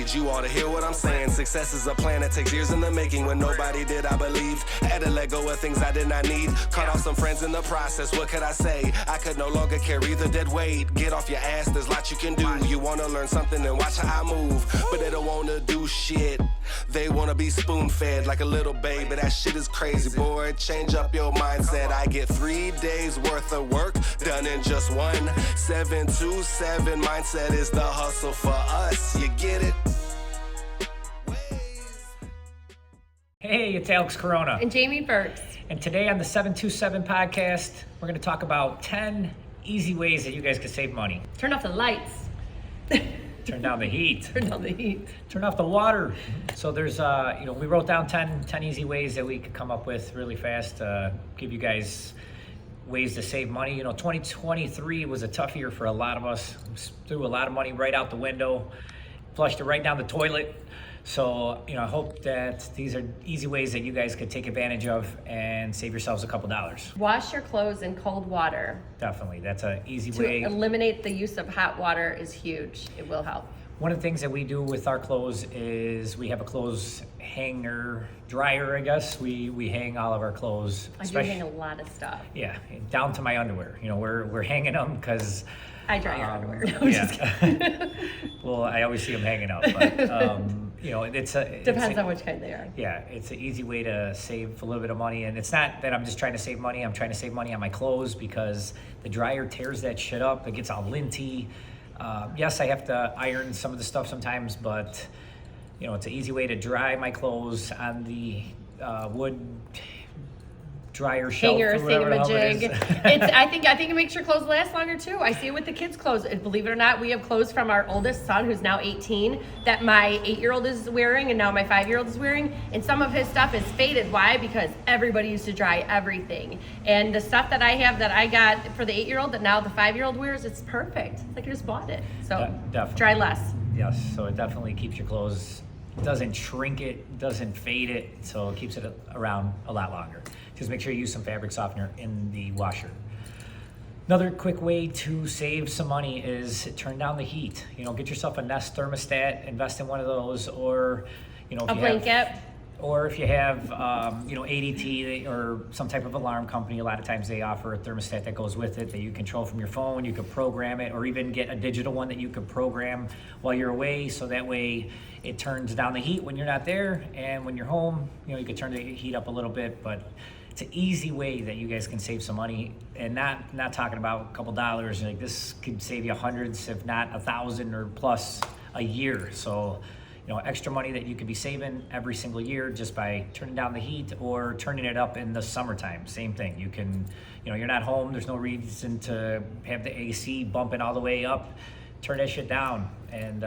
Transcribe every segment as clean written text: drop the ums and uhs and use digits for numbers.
stage. You ought to hear what I'm saying. Success is a plan that takes years in the making. When nobody did, I believed. Had to let go of things I did not need. Cut off some friends in the process. What could I say? I could no longer carry the dead weight. Get off your ass, there's lots you can do. You wanna learn something and watch how I move, but they don't wanna do shit. They wanna be spoon-fed like a little baby. That shit is crazy, boy. Change up your mindset. I get 3 days worth of work done in just one. 727 mindset is the hustle for us. You get it? Hey, it's Alex Corona. And Jamie Burks. And today on the 727 podcast, we're going to talk about 10 easy ways that you guys can save money. Turn off the lights. Turn down the heat. Turn down the heat. Turn off the water. So there's, we wrote down 10 easy ways that we could come up with really fast to give you guys ways to save money. 2023 was a tough year for a lot of us. Threw a lot of money right out the window, flushed it right down the toilet. So, I hope that these are easy ways that you guys could take advantage of and save yourselves a couple dollars. Wash your clothes in cold water. Definitely. That's an easy To way. eliminate the use of hot water is huge. It will help. One of the things that we do with our clothes is we have a clothes hanger, dryer, I guess. We hang all of our clothes. I do hang a lot of stuff. Yeah, down to my underwear. We're hanging them because I dry your underwear. No, I'm just kidding. Well, I always see them hanging up, but Depends on which kind they are. Yeah, it's an easy way to save a little bit of money, and it's not that I'm just trying to save money. I'm trying to save money on my clothes because the dryer tears that shit up. It gets all linty. Yes, I have to iron some of the stuff sometimes, but it's an easy way to dry my clothes on the wood dryer shelf Hanger, or whatever the hell it thingamajig. is. I think it makes your clothes last longer too. I see it with the kids' clothes. Believe it or not, we have clothes from our oldest son, who's now 18, that my 8-year-old is wearing, and now my 5-year-old is wearing. And some of his stuff is faded. Why? Because everybody used to dry everything. And the stuff that I have that I got for the 8-year-old that now the 5-year-old wears, it's perfect. It's like I just bought it. So definitely. dry less. Yes, so it definitely keeps your clothes, doesn't shrink it, doesn't fade it, so it keeps it around a lot longer. Just make sure you use some fabric softener in the washer. Another quick way to save some money is turn down the heat. Get yourself a Nest thermostat, invest in one of those, or A blanket. Or if you have ADT or some type of alarm company, a lot of times they offer a thermostat that goes with it that you control from your phone. You could program it, or even get a digital one that you could program while you're away, so that way it turns down the heat when you're not there, and when you're home, you could turn the heat up a little bit. But it's an easy way that you guys can save some money, and not talking about a couple dollars. Like, this could save you hundreds, if not 1,000 or plus a year. So extra money that you could be saving every single year just by turning down the heat or turning it up in the summertime. Same thing. You can, you're not home. There's no reason to have the AC bumping all the way up. Turn that shit down, and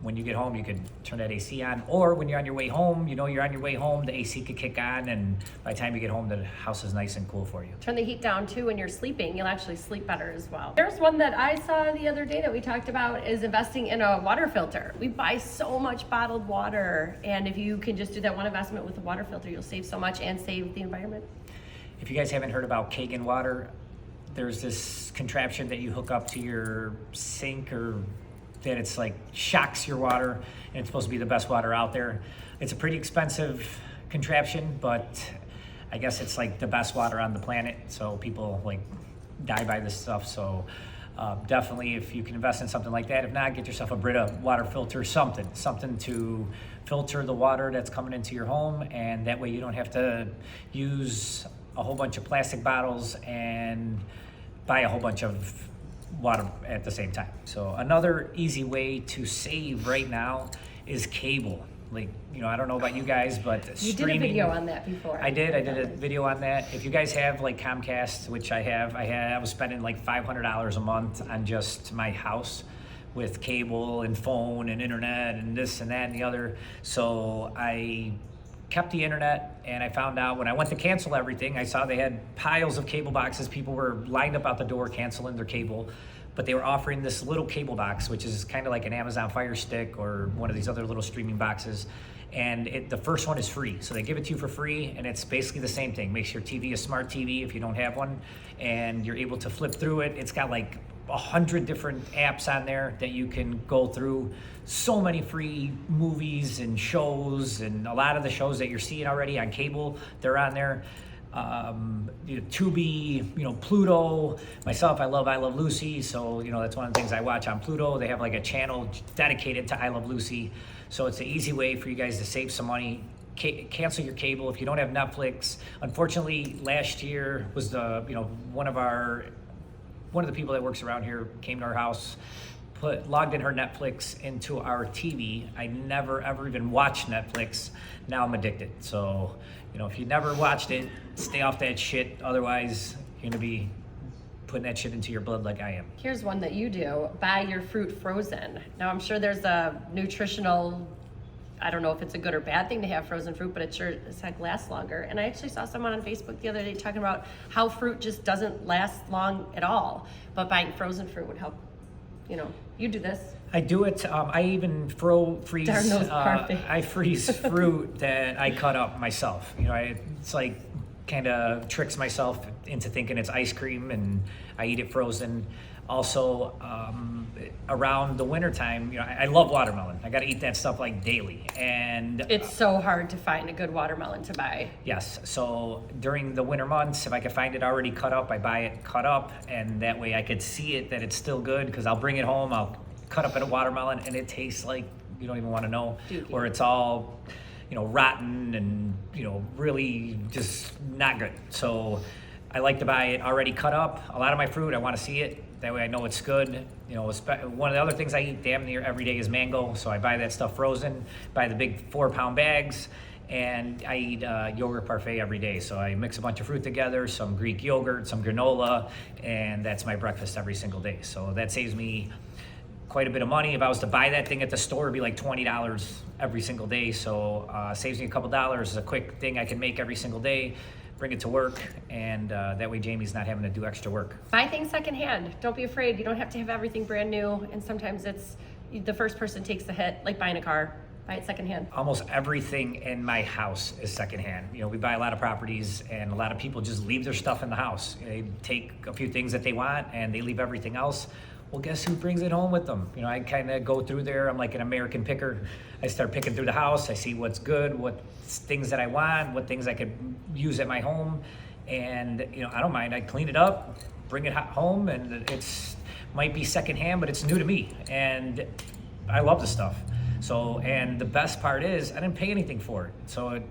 when you get home, you could turn that AC on. Or when you're on your way home, you're on your way home, the AC could kick on, and by the time you get home, the house is nice and cool for you. Turn the heat down too when you're sleeping. You'll actually sleep better as well. There's one that I saw the other day that we talked about, is investing in a water filter. We buy so much bottled water, and if you can just do that one investment with a water filter, you'll save so much and save the environment. If you guys haven't heard about Kangen water, there's this contraption that you hook up to your sink, or that it's like shocks your water, and it's supposed to be the best water out there. It's a pretty expensive contraption, but I guess it's like the best water on the planet, so people die by this stuff. So definitely, if you can invest in something like that. If not, get yourself a Brita water filter, something to filter the water that's coming into your home, and that way you don't have to use a whole bunch of plastic bottles and buy a whole bunch of water at the same time. So another easy way to save right now is cable. I don't know about you guys, but you streaming, did a video on that before. I did a video on that. If you guys have Comcast, which I was spending $500 a month on just my house with cable and phone and internet and this and that and the other. So I kept the internet, and I found out when I went to cancel everything, I saw they had piles of cable boxes. People were lined up out the door canceling their cable, but they were offering this little cable box, which is kind of like an Amazon Fire Stick or one of these other little streaming boxes. And the first one is free. So they give it to you for free, and it's basically the same thing. Makes your TV a smart TV if you don't have one, and you're able to flip through it. It's got 100 different apps on there that you can go through. So many free movies and shows, and a lot of the shows that you're seeing already on cable, they're on there. Tubi, Pluto. Myself, I love Lucy, so that's one of the things I watch on Pluto. They have like a channel dedicated to I Love Lucy, so it's an easy way for you guys to save some money. Cancel your cable if you don't have Netflix. Unfortunately, last year was one of the people that works around here came to our house, logged in her Netflix into our TV. I never ever even watched Netflix. Now I'm addicted. So, if you never watched it, stay off that shit. Otherwise, you're gonna be putting that shit into your blood like I am. Here's one that you do: buy your fruit frozen. Now I'm sure there's a nutritional, I don't know if it's a good or bad thing to have frozen fruit, but it's like lasts longer. And I actually saw someone on Facebook the other day talking about how fruit just doesn't last long at all. But buying frozen fruit would help. You do this. I do it. I even freeze. Darn those perfect. I freeze fruit that I cut up myself. It's like kind of tricks myself into thinking it's ice cream, and I eat it frozen. Also, around the wintertime, I love watermelon. I got to eat that stuff like daily. And it's so hard to find a good watermelon to buy. Yes. So during the winter months, if I could find it already cut up, I buy it cut up. And that way I could see it that it's still good, because I'll bring it home, I'll cut up a watermelon, and it tastes like you don't even want to know. Or it's all, rotten and, really just not good. So I like to buy it already cut up. A lot of my fruit, I want to see it. That way I know it's good. One of the other things I eat damn near every day is mango. So I buy that stuff frozen, buy the big 4-pound bags, and I eat yogurt parfait every day. So I mix a bunch of fruit together, some Greek yogurt, some granola, and that's my breakfast every single day. So that saves me quite a bit of money. If I was to buy that thing at the store, it'd be like $20 every single day. So saves me a couple dollars. It's a quick thing I can make every single day. Bring it to work, and that way Jamie's not having to do extra work. Buy things secondhand. Don't be afraid. You don't have to have everything brand new, and sometimes it's the first person takes the hit, like buying a car. Buy it secondhand. Almost everything in my house is secondhand. We buy a lot of properties, and a lot of people just leave their stuff in the house. They take a few things that they want, and they leave everything else. Well, guess who brings it home with them? I kind of go through there. I'm like an American picker. I start picking through the house. I see what's good, what things that I want, what things I could use at my home. And, I don't mind. I clean it up, bring it home, and it's might be secondhand, but it's new to me. And I love the stuff. So, and the best part is I didn't pay anything for it. So it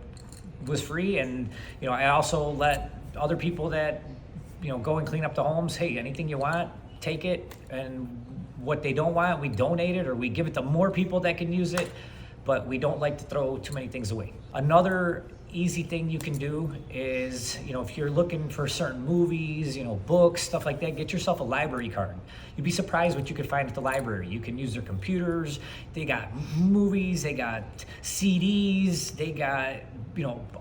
was free. And, I also let other people that, go and clean up the homes, hey, anything you want, take it, and what they don't want, we donate it, or we give it to more people that can use it, but we don't like to throw too many things away. Another easy thing you can do is, if you're looking for certain movies, books, stuff like that, get yourself a library card. You'd be surprised what you could find at the library. You can use their computers, they got movies, they got CDs, they got,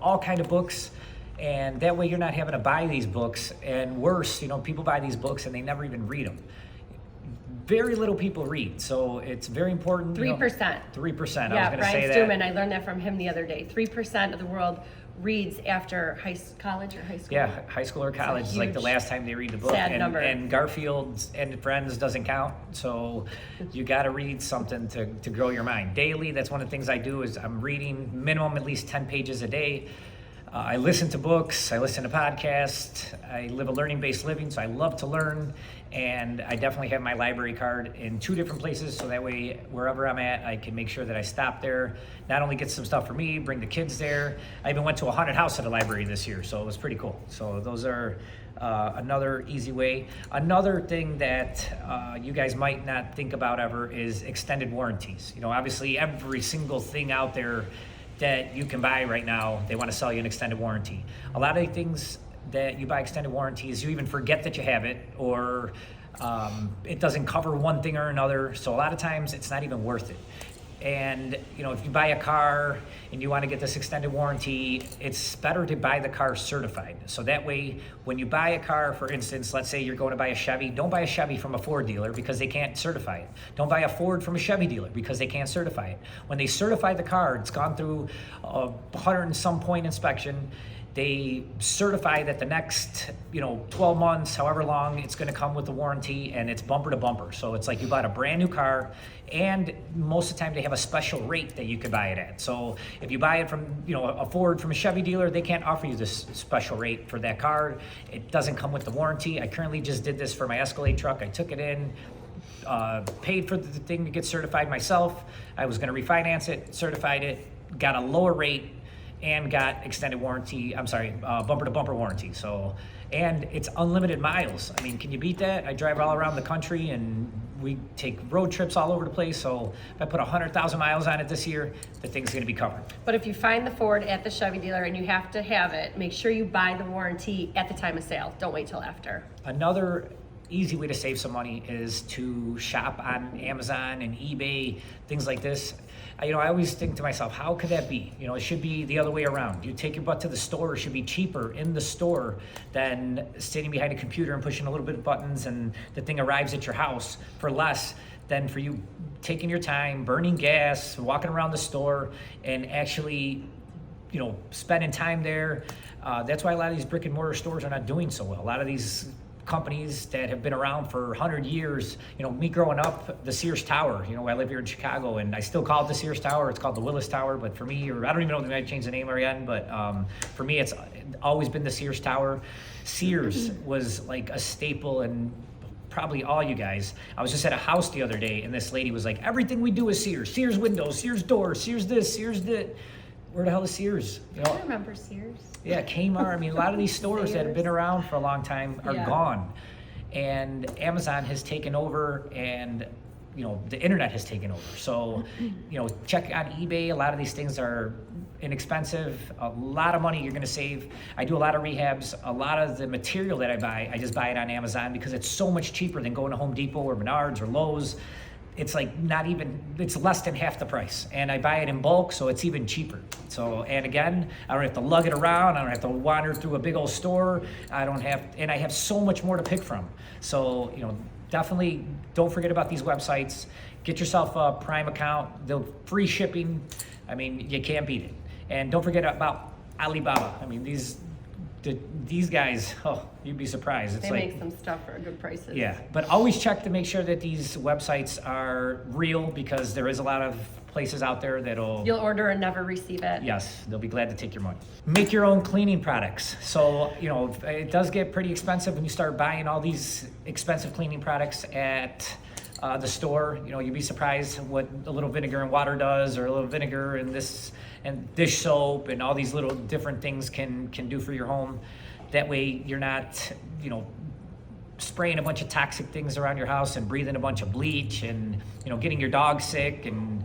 all kind of books. And that way you're not having to buy these books. And worse, people buy these books and they never even read them. Very little people read, so it's very important. 3%. 3%. Yeah, I was going to say Brian that. Stuman, I learned that from him the other day. 3% of the world reads after college or high school. Yeah, high school or college is like the last time they read the book. Sad number. And Garfield and Friends doesn't count, so you got to read something to grow your mind. Daily, that's one of the things I do is I'm reading minimum at least 10 pages a day. I listen to books, I listen to podcasts, I live a learning-based living, so I love to learn, and I definitely have my library card in 2 different places, so that way, wherever I'm at, I can make sure that I stop there, not only get some stuff for me, bring the kids there. I even went to a haunted house at a library this year, so it was pretty cool. So those are another easy way. Another thing that you guys might not think about ever is extended warranties. Obviously, every single thing out there that you can buy right now, they want to sell you an extended warranty. A lot of the things that you buy extended warranties, you even forget that you have it, or it doesn't cover one thing or another. So a lot of times it's not even worth it. And if you buy a car and you want to get this extended warranty, it's better to buy the car certified. So that way, when you buy a car, for instance, let's say you're going to buy a Chevy, don't buy a Chevy from a Ford dealer because they can't certify it. Don't buy a Ford from a Chevy dealer because they can't certify it. When they certify the car, it's gone through a 100 and some point inspection. They certify that the next, 12 months, however long, it's going to come with the warranty, and it's bumper to bumper. So it's like you bought a brand new car, and most of the time they have a special rate that you could buy it at. So if you buy it from, a Ford from a Chevy dealer, they can't offer you this special rate for that car. It doesn't come with the warranty. I currently just did this for my Escalade truck. I took it in, paid for the thing to get certified myself. I was going to refinance it, certified it, got a lower rate, and got extended warranty, bumper to bumper warranty. So, and it's unlimited miles. I mean, can you beat that? I drive all around the country, and we take road trips all over the place. So if I put 100,000 miles on it this year, the thing's gonna be covered. But if you find the Ford at the Chevy dealer and you have to have it, make sure you buy the warranty at the time of sale. Don't wait till after. Another easy way to save some money is to shop on Amazon and eBay, things like this. I always think to myself, how could that be? It should be the other way around. You take your butt to the store. It should be cheaper in the store than sitting behind a computer and pushing a little bit of buttons, and the thing arrives at your house for less than for you taking your time, burning gas, walking around the store, and actually, spending time there. That's why a lot of these brick and mortar stores are not doing so well. A lot of these companies that have been around for 100 years, me growing up, the Sears Tower, I live here in Chicago, and I still call it the Sears Tower. It's called the Willis Tower, but for me, or I don't even know if they might change the name again, but for me, it's always been the Sears Tower. Sears was like a staple, and probably all you guys. I was just at a house the other day, and this lady was like, everything we do is Sears. Sears windows, Sears doors, Sears this, Sears that. Where the hell is Sears? I remember Sears. Yeah, Kmart. I mean, a lot of these stores that have been around for a long time are gone. And Amazon has taken over, and, the internet has taken over. So, check on eBay. A lot of these things are inexpensive. A lot of money you're going to save. I do a lot of rehabs. A lot of the material that I buy, I just buy it on Amazon because it's so much cheaper than going to Home Depot or Menards or Lowe's. It's like it's less than half the price. And I buy it in bulk, so it's even cheaper. So, and again, I don't have to lug it around. I don't have to wander through a big old store. And I have so much more to pick from. So, definitely don't forget about these websites. Get yourself a Prime account. They'll free shipping. I mean, you can't beat it. And don't forget about Alibaba. I mean, these guys, you'd be surprised. They make some stuff for good prices. Yeah, but always check to make sure that these websites are real, because there is a lot of places out there You'll order and never receive it. Yes, they'll be glad to take your money. Make your own cleaning products. So, it does get pretty expensive when you start buying all these expensive cleaning products at the store. You'd be surprised what a little vinegar and water does, or a little vinegar and dish soap and all these little different things can do for your home. That way you're not, spraying a bunch of toxic things around your house and breathing a bunch of bleach and, getting your dog sick, and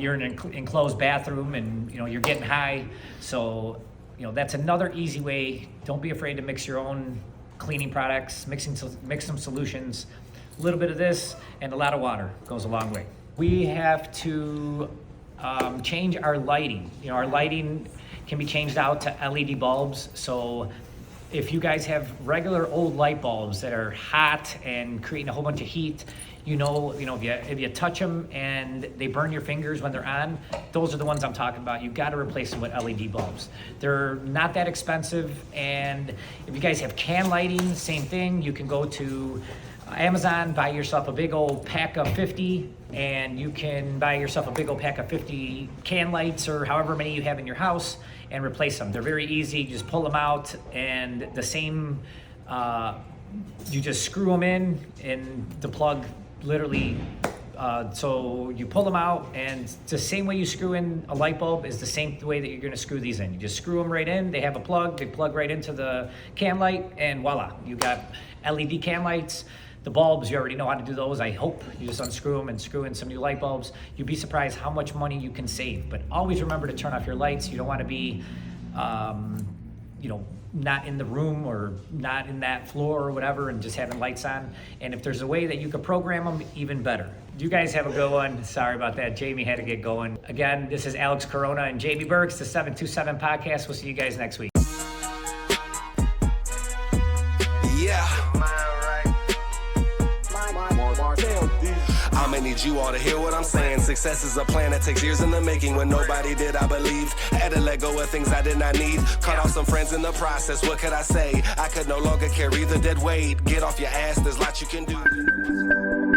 you're in an enclosed bathroom and, you're getting high. So, that's another easy way. Don't be afraid to mix your own cleaning products, mix some solutions. A little bit of this and a lot of water goes a long way. We have to change our lighting. Our lighting can be changed out to LED bulbs. So if you guys have regular old light bulbs that are hot and creating a whole bunch of heat, if you touch them and they burn your fingers when they're on, those are the ones I'm talking about. You've got to replace them with LED bulbs. They're not that expensive. And if you guys have can lighting, same thing. You can go to Amazon, buy yourself a big old pack of 50, and you can buy yourself a big old pack of 50 can lights, or however many you have in your house, and replace them. They're very easy. You just pull them out, and the same, you just screw them in, and the plug literally, so you pull them out, and the same way you screw in a light bulb is the same way that you're going to screw these in. You just screw them right in. They have a plug. They plug right into the can light, and voila, you got LED can lights. The bulbs, you already know how to do those. I hope you just unscrew them and screw in some new light bulbs. You'd be surprised how much money you can save. But always remember to turn off your lights. You don't want to be, not in the room or not in that floor or whatever, and just having lights on. And if there's a way that you could program them, even better. You guys have a good one. Sorry about that. Jamie had to get going. Again, this is Alex Corona and Jamie Burks, the 727 podcast. We'll see you guys next week. Yeah. How many need you all to hear what I'm saying. Success is a plan that takes years in the making. When nobody did, I believe. Had to let go of things I did not need. Cut off some friends in the process. What could I say? I could no longer carry the dead weight. Get off your ass, there's lots you can do.